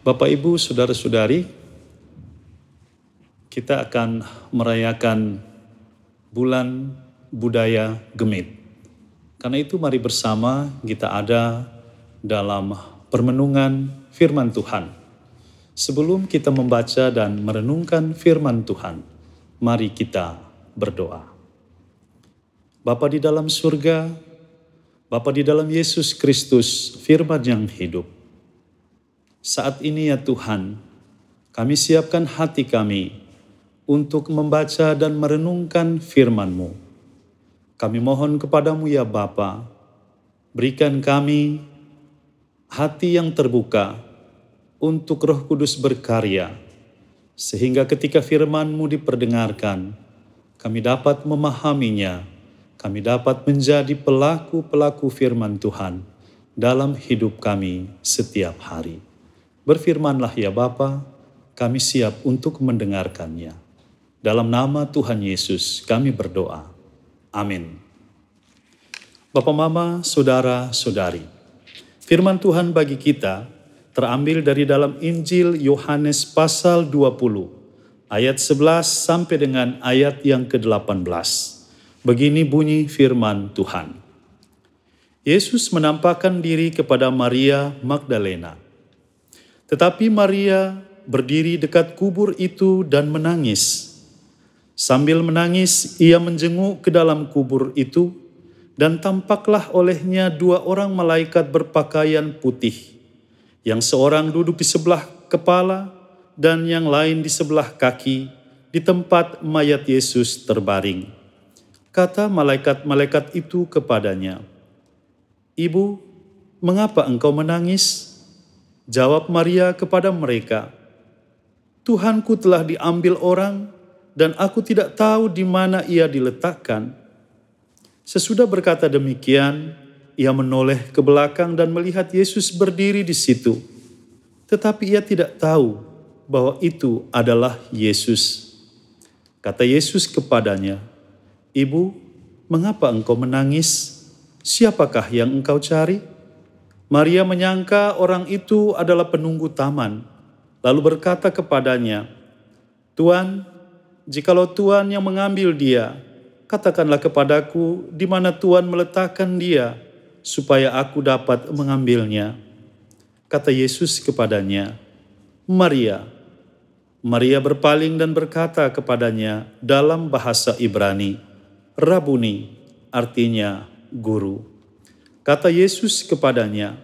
Bapak, Ibu, Saudara-saudari, kita akan merayakan bulan budaya Gemit. Karena itu mari bersama kita ada dalam permenungan firman Tuhan. Sebelum kita membaca dan merenungkan firman Tuhan, mari kita berdoa. Bapa di dalam surga, Bapa di dalam Yesus Kristus, firman yang hidup. Saat ini ya Tuhan, kami siapkan hati kami untuk membaca dan merenungkan firman-Mu. Kami mohon kepadamu ya Bapa, berikan kami hati yang terbuka untuk Roh Kudus berkarya, sehingga ketika firman-Mu diperdengarkan, kami dapat memahaminya, kami dapat menjadi pelaku-pelaku firman Tuhan dalam hidup kami setiap hari. Berfirmanlah ya Bapa, kami siap untuk mendengarkannya. Dalam nama Tuhan Yesus kami berdoa. Amin. Bapak, Mama, Saudara-saudari, firman Tuhan bagi kita terambil dari dalam Injil Yohanes pasal 20, ayat 11 sampai dengan ayat yang ke-18. Begini bunyi firman Tuhan. Yesus menampakkan diri kepada Maria Magdalena. Tetapi Maria berdiri dekat kubur itu dan menangis. Sambil menangis, ia menjenguk ke dalam kubur itu, dan tampaklah olehnya dua orang malaikat berpakaian putih, yang seorang duduk di sebelah kepala dan yang lain di sebelah kaki, di tempat mayat Yesus terbaring. Kata malaikat-malaikat itu kepadanya, "Ibu, mengapa engkau menangis?" Jawab Maria kepada mereka, "Tuhanku telah diambil orang, dan aku tidak tahu di mana ia diletakkan." Sesudah berkata demikian, ia menoleh ke belakang dan melihat Yesus berdiri di situ. Tetapi ia tidak tahu bahwa itu adalah Yesus. Kata Yesus kepadanya, "Ibu, mengapa engkau menangis? Siapakah yang engkau cari?" Maria menyangka orang itu adalah penunggu taman, lalu berkata kepadanya, "Tuan, jikalau Tuan yang mengambil dia, katakanlah kepadaku di mana Tuan meletakkan dia, supaya aku dapat mengambilnya." Kata Yesus kepadanya, "Maria." Maria berpaling dan berkata kepadanya dalam bahasa Ibrani, "Rabuni," artinya guru. Kata Yesus kepadanya,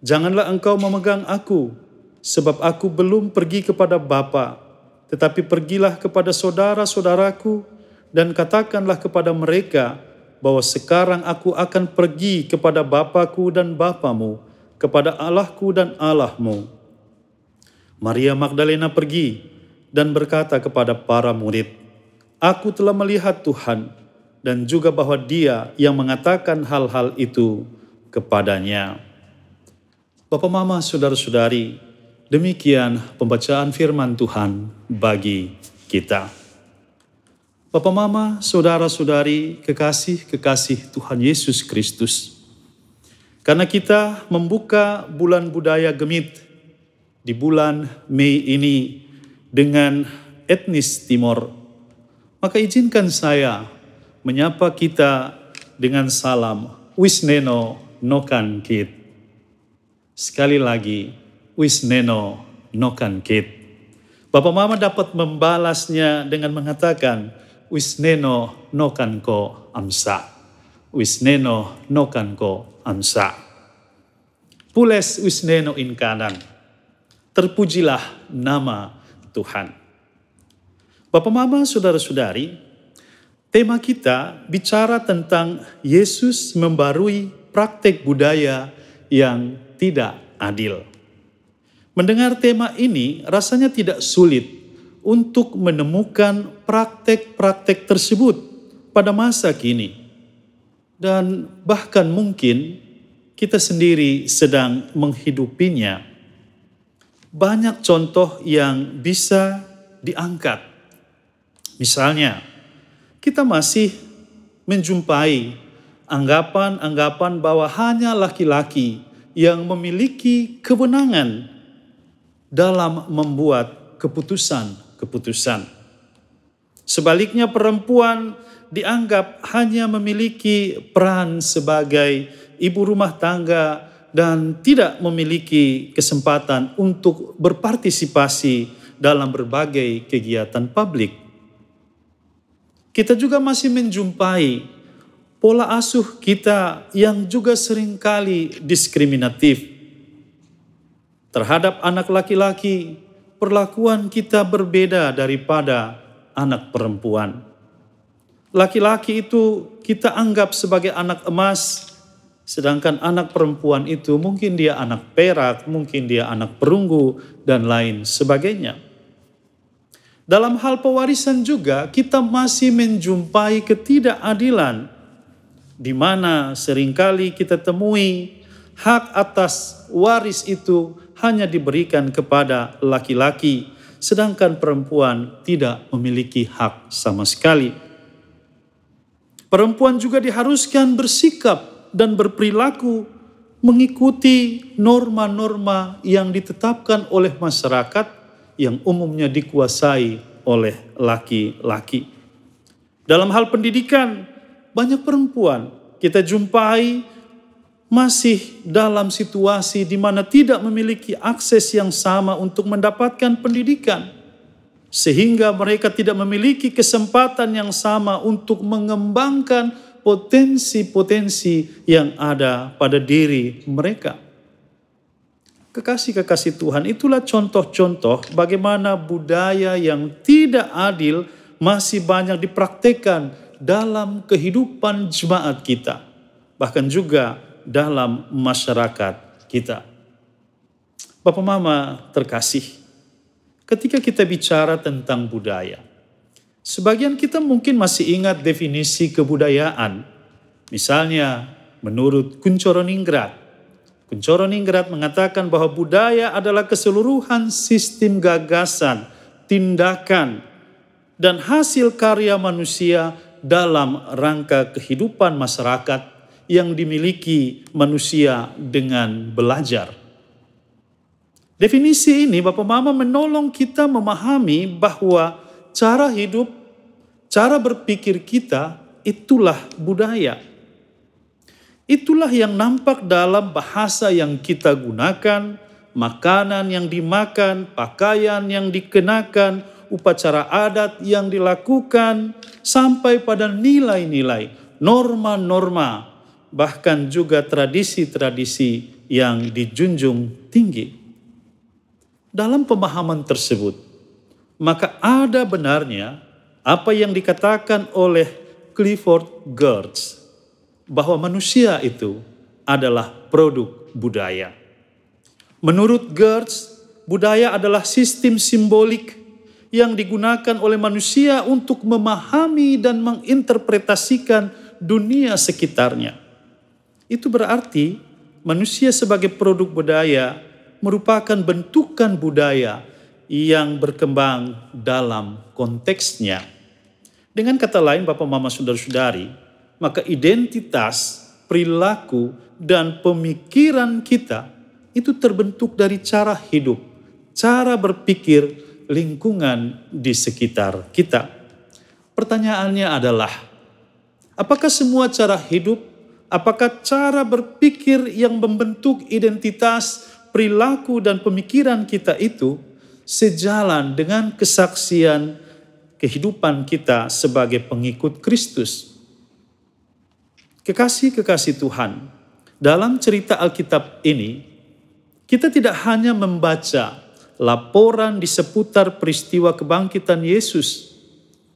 "Janganlah engkau memegang aku, sebab aku belum pergi kepada Bapa, tetapi pergilah kepada saudara-saudaraku dan katakanlah kepada mereka bahwa sekarang aku akan pergi kepada Bapa-Ku dan Bapamu, kepada Allah-Ku dan Allahmu." Maria Magdalena pergi dan berkata kepada para murid, "Aku telah melihat Tuhan," dan juga bahwa Dia yang mengatakan hal-hal itu kepadanya. Bapak, Mama, Saudara-saudari, demikian pembacaan firman Tuhan bagi kita. Bapak, Mama, Saudara-saudari, kekasih-kekasih Tuhan Yesus Kristus. Karena kita membuka bulan budaya Gemit di bulan Mei ini dengan etnis Timor, maka izinkan saya menyapa kita dengan salam Wisneno Nokan Kit. Sekali lagi, Wisneno Nokan Kit. Bapak Mama dapat membalasnya dengan mengatakan Wisneno Nokan Ko Amsa. Wisneno Nokan Ko Amsa. Pules Wisneno in kanan. Terpujilah nama Tuhan. Bapak Mama, Saudara-saudari, tema kita bicara tentang Yesus membarui praktek budaya yang tidak adil. Mendengar tema ini rasanya tidak sulit untuk menemukan praktek-praktek tersebut pada masa kini. Dan bahkan mungkin kita sendiri sedang menghidupinya. Banyak contoh yang bisa diangkat. Misalnya, kita masih menjumpai anggapan-anggapan bahwa hanya laki-laki yang memiliki kewenangan dalam membuat keputusan-keputusan. Sebaliknya perempuan dianggap hanya memiliki peran sebagai ibu rumah tangga dan tidak memiliki kesempatan untuk berpartisipasi dalam berbagai kegiatan publik. Kita juga masih menjumpai pola asuh kita yang juga seringkali diskriminatif. Terhadap anak laki-laki, perlakuan kita berbeda daripada anak perempuan. Laki-laki itu kita anggap sebagai anak emas, sedangkan anak perempuan itu mungkin dia anak perak, mungkin dia anak perunggu, dan lain sebagainya. Dalam hal pewarisan juga kita masih menjumpai ketidakadilan, di mana seringkali kita temui hak atas waris itu hanya diberikan kepada laki-laki, sedangkan perempuan tidak memiliki hak sama sekali. Perempuan juga diharuskan bersikap dan berperilaku mengikuti norma-norma yang ditetapkan oleh masyarakat yang umumnya dikuasai oleh laki-laki. Dalam hal pendidikan, banyak perempuan kita jumpai masih dalam situasi di mana tidak memiliki akses yang sama untuk mendapatkan pendidikan, sehingga mereka tidak memiliki kesempatan yang sama untuk mengembangkan potensi-potensi yang ada pada diri mereka. Kekasih-kekasih Tuhan, itulah contoh-contoh bagaimana budaya yang tidak adil masih banyak dipraktikkan dalam kehidupan jemaat kita, bahkan juga dalam masyarakat kita. Bapak Mama terkasih, ketika kita bicara tentang budaya, sebagian kita mungkin masih ingat definisi kebudayaan. Misalnya menurut Kunchoro-Ningrat. Kunchoro-Ningrat mengatakan bahwa budaya adalah keseluruhan sistem gagasan, tindakan, dan hasil karya manusia dalam rangka kehidupan masyarakat yang dimiliki manusia dengan belajar. Definisi ini Bapak Mama menolong kita memahami bahwa cara hidup, cara berpikir kita itulah budaya. Itulah yang nampak dalam bahasa yang kita gunakan, makanan yang dimakan, pakaian yang dikenakan, upacara adat yang dilakukan, sampai pada nilai-nilai, norma-norma, bahkan juga tradisi-tradisi yang dijunjung tinggi. Dalam pemahaman tersebut, maka ada benarnya apa yang dikatakan oleh Clifford Geertz, bahwa manusia itu adalah produk budaya. Menurut Geertz, budaya adalah sistem simbolik yang digunakan oleh manusia untuk memahami dan menginterpretasikan dunia sekitarnya. Itu berarti manusia sebagai produk budaya merupakan bentukan budaya yang berkembang dalam konteksnya. Dengan kata lain, Bapak Mama Saudara-saudari, maka identitas, perilaku, dan pemikiran kita itu terbentuk dari cara hidup, cara berpikir, lingkungan di sekitar kita. Pertanyaannya adalah, apakah semua cara hidup, apakah cara berpikir yang membentuk identitas, perilaku, dan pemikiran kita itu sejalan dengan kesaksian kehidupan kita sebagai pengikut Kristus? Kekasih-kekasih Tuhan, dalam cerita Alkitab ini, kita tidak hanya membaca laporan di seputar peristiwa kebangkitan Yesus,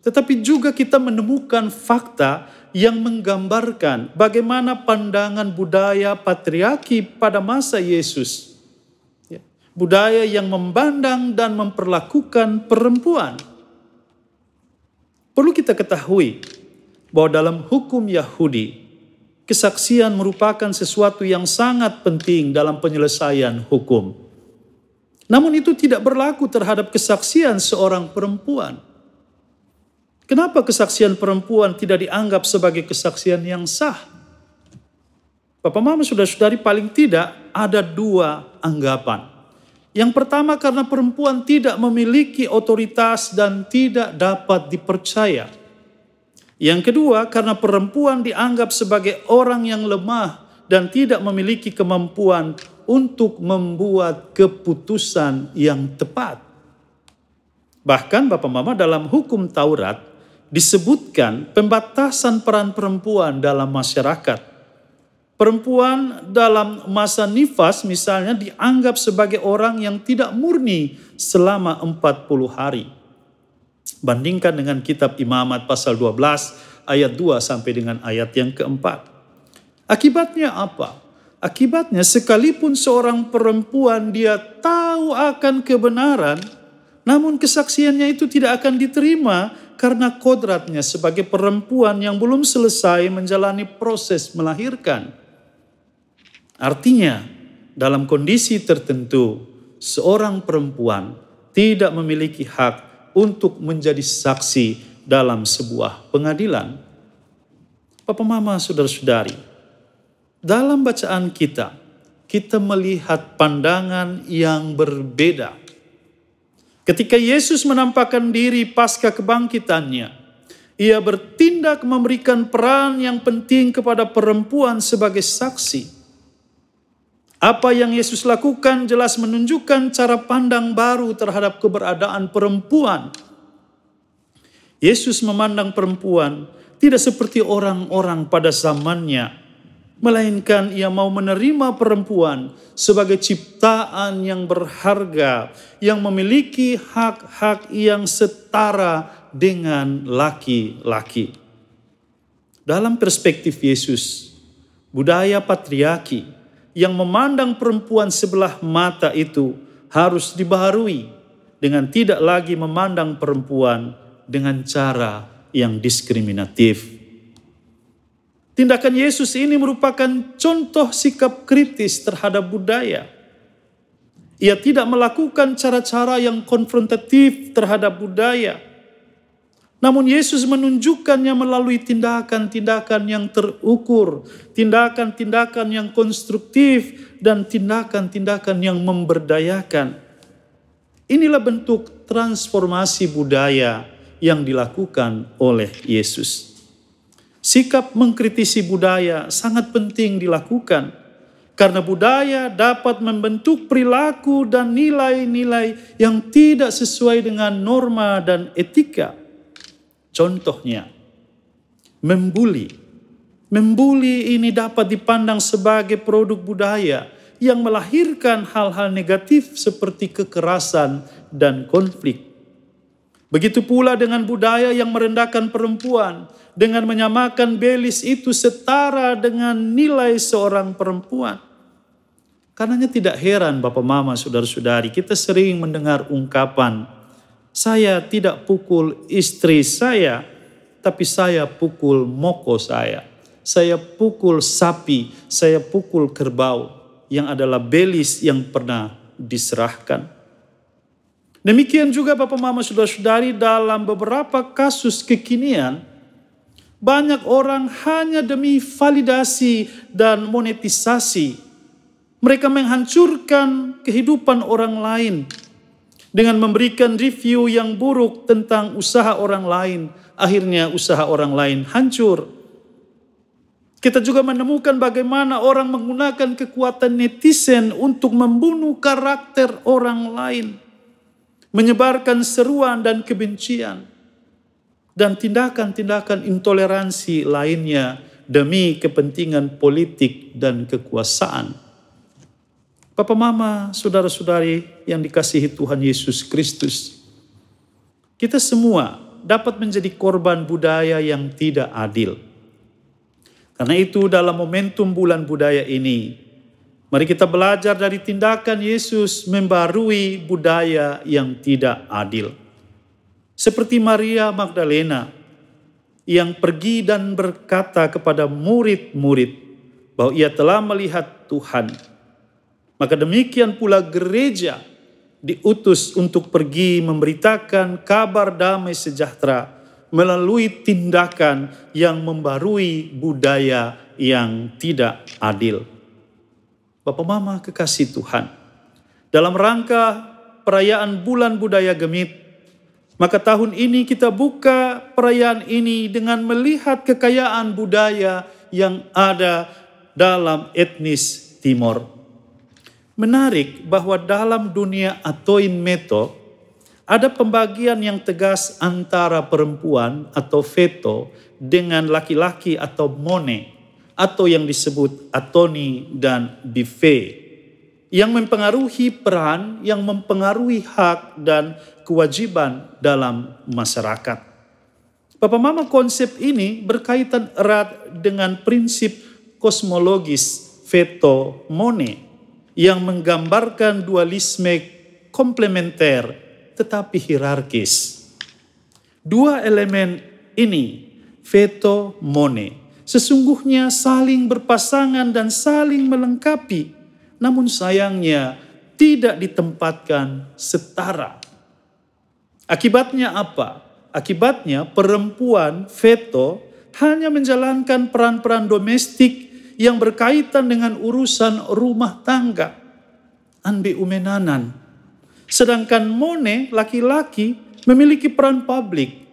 tetapi juga kita menemukan fakta yang menggambarkan bagaimana pandangan budaya patriarki pada masa Yesus. Budaya yang memandang dan memperlakukan perempuan. Perlu kita ketahui bahwa dalam hukum Yahudi, kesaksian merupakan sesuatu yang sangat penting dalam penyelesaian hukum. Namun itu tidak berlaku terhadap kesaksian seorang perempuan. Kenapa kesaksian perempuan tidak dianggap sebagai kesaksian yang sah? Bapak Mama Saudara-saudari, paling tidak ada dua anggapan. Yang pertama, karena perempuan tidak memiliki otoritas dan tidak dapat dipercaya. Yang kedua, karena perempuan dianggap sebagai orang yang lemah dan tidak memiliki kemampuan untuk membuat keputusan yang tepat. Bahkan Bapak Mama, dalam hukum Taurat disebutkan pembatasan peran perempuan dalam masyarakat. Perempuan dalam masa nifas misalnya dianggap sebagai orang yang tidak murni selama 40 hari. Bandingkan dengan kitab Imamat pasal 12 ayat 2 sampai dengan ayat yang keempat. Akibatnya apa? Akibatnya sekalipun seorang perempuan dia tahu akan kebenaran, namun kesaksiannya itu tidak akan diterima karena kodratnya sebagai perempuan yang belum selesai menjalani proses melahirkan. Artinya, dalam kondisi tertentu, seorang perempuan tidak memiliki hak untuk menjadi saksi dalam sebuah pengadilan. Bapak, Mama, saudara-saudari, dalam bacaan kita melihat pandangan yang berbeda. Ketika Yesus menampakkan diri pasca kebangkitannya, ia bertindak memberikan peran yang penting kepada perempuan sebagai saksi. Apa yang Yesus lakukan jelas menunjukkan cara pandang baru terhadap keberadaan perempuan. Yesus memandang perempuan tidak seperti orang-orang pada zamannya, melainkan ia mau menerima perempuan sebagai ciptaan yang berharga, yang memiliki hak-hak yang setara dengan laki-laki. Dalam perspektif Yesus, budaya patriarki yang memandang perempuan sebelah mata itu harus dibaharui dengan tidak lagi memandang perempuan dengan cara yang diskriminatif. Tindakan Yesus ini merupakan contoh sikap kritis terhadap budaya. Ia tidak melakukan cara-cara yang konfrontatif terhadap budaya. Namun Yesus menunjukkannya melalui tindakan-tindakan yang terukur, tindakan-tindakan yang konstruktif, dan tindakan-tindakan yang memberdayakan. Inilah bentuk transformasi budaya yang dilakukan oleh Yesus. Sikap mengkritisi budaya sangat penting dilakukan, karena budaya dapat membentuk perilaku dan nilai-nilai yang tidak sesuai dengan norma dan etika. Contohnya, membuli. Membuli ini dapat dipandang sebagai produk budaya yang melahirkan hal-hal negatif seperti kekerasan dan konflik. Begitu pula dengan budaya yang merendahkan perempuan dengan menyamakan belis itu setara dengan nilai seorang perempuan. Karenanya tidak heran Bapak Mama saudara-saudari, kita sering mendengar ungkapan, saya tidak pukul istri saya, tapi saya pukul moko saya. Saya pukul sapi, saya pukul kerbau, yang adalah belis yang pernah diserahkan. Demikian juga Bapak Mama saudara-saudari, dalam beberapa kasus kekinian, banyak orang hanya demi validasi dan monetisasi, mereka menghancurkan kehidupan orang lain dengan memberikan review yang buruk tentang usaha orang lain. Akhirnya usaha orang lain hancur. Kita juga menemukan bagaimana orang menggunakan kekuatan netizen untuk membunuh karakter orang lain, menyebarkan seruan dan kebencian, dan tindakan-tindakan intoleransi lainnya demi kepentingan politik dan kekuasaan. Bapak Mama, saudara-saudari yang dikasihi Tuhan Yesus Kristus, kita semua dapat menjadi korban budaya yang tidak adil. Karena itu dalam momentum bulan budaya ini, mari kita belajar dari tindakan Yesus membarui budaya yang tidak adil. Seperti Maria Magdalena yang pergi dan berkata kepada murid-murid bahwa ia telah melihat Tuhan. Maka demikian pula gereja diutus untuk pergi memberitakan kabar damai sejahtera melalui tindakan yang membarui budaya yang tidak adil. Bapak Mama kekasih Tuhan, Dalam rangka perayaan Bulan Budaya Gemit, maka tahun ini kita buka perayaan ini dengan melihat kekayaan budaya yang ada dalam etnis Timor. Menarik bahwa dalam dunia Atoin Meto ada pembagian yang tegas antara perempuan atau Veto dengan laki-laki atau Mone atau yang disebut Atoni dan Bife, yang mempengaruhi peran, yang mempengaruhi hak dan kewajiban dalam masyarakat. Bapak Mama, konsep ini berkaitan erat dengan prinsip kosmologis Veto Mone yang menggambarkan dualisme komplementer tetapi hierarkis. Dua elemen ini, Veto Mone, sesungguhnya saling berpasangan dan saling melengkapi, namun sayangnya tidak ditempatkan setara. Akibatnya apa? Akibatnya perempuan Veto hanya menjalankan peran-peran domestik yang berkaitan dengan urusan rumah tangga, anbe umenanan. Sedangkan Mone, laki-laki, memiliki peran publik.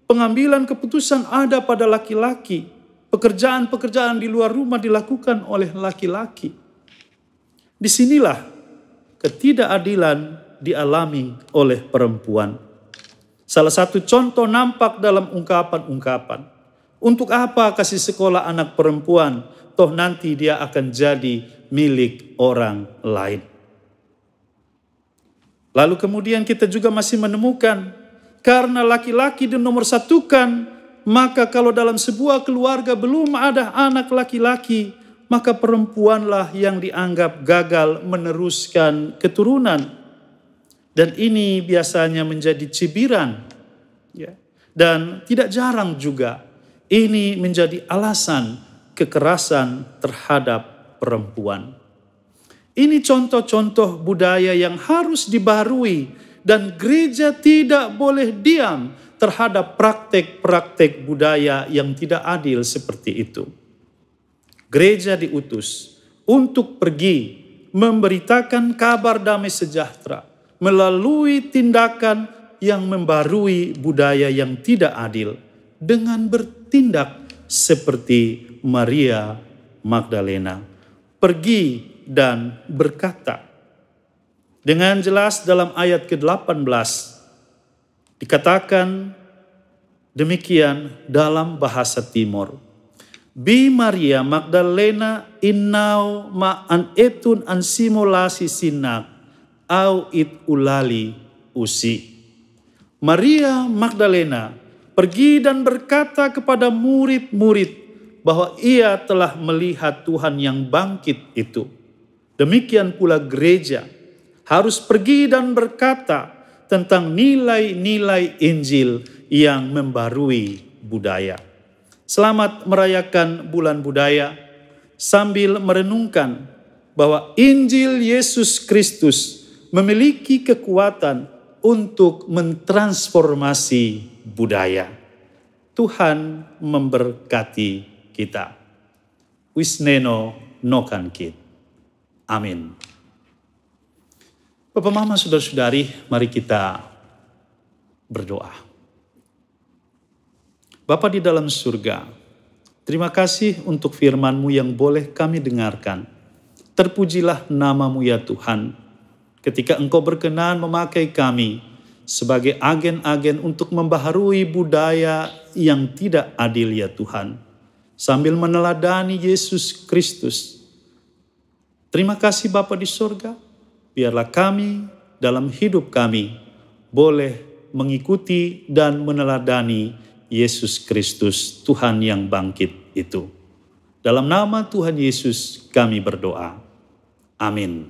Pengambilan keputusan ada pada laki-laki. Pekerjaan-pekerjaan di luar rumah dilakukan oleh laki-laki. Disinilah ketidakadilan dialami oleh perempuan. Salah satu contoh nampak dalam ungkapan-ungkapan. Untuk apa kasih sekolah anak perempuan? Toh nanti dia akan jadi milik orang lain. Lalu kemudian kita juga masih menemukan, karena laki-laki dinomorsatukan, maka kalau dalam sebuah keluarga belum ada anak laki-laki, maka perempuanlah yang dianggap gagal meneruskan keturunan. Dan ini biasanya menjadi cibiran. Dan tidak jarang juga ini menjadi alasan kekerasan terhadap perempuan. Ini contoh-contoh budaya yang harus dibaharui dan gereja tidak boleh diam terhadap praktek-praktek budaya yang tidak adil seperti itu. Gereja diutus untuk pergi memberitakan kabar damai sejahtera melalui tindakan yang membarui budaya yang tidak adil dengan bertindak seperti Maria Magdalena. Pergi dan berkata. Dengan jelas dalam ayat ke-18 dikatakan demikian dalam bahasa Timor. Bi Maria Magdalena innau ma an etun an simulasi sinak au it ulali usi. Maria Magdalena pergi dan berkata kepada murid-murid bahwa ia telah melihat Tuhan yang bangkit itu. Demikian pula gereja harus pergi dan berkata tentang nilai-nilai Injil yang membarui budaya. Selamat merayakan bulan budaya sambil merenungkan bahwa Injil Yesus Kristus memiliki kekuatan untuk mentransformasi budaya. Tuhan memberkati kita. Wisneno nokankit. Amin. Bapak, Mama, Saudara-saudari, mari kita berdoa. Bapa di dalam surga, terima kasih untuk firman-Mu yang boleh kami dengarkan. Terpujilah nama-Mu ya Tuhan, ketika Engkau berkenan memakai kami sebagai agen-agen untuk membaharui budaya yang tidak adil ya Tuhan, sambil meneladani Yesus Kristus. Terima kasih Bapa di surga, biarlah kami dalam hidup kami boleh mengikuti dan meneladani Yesus Kristus, Tuhan yang bangkit itu. Dalam nama Tuhan Yesus kami berdoa. Amin.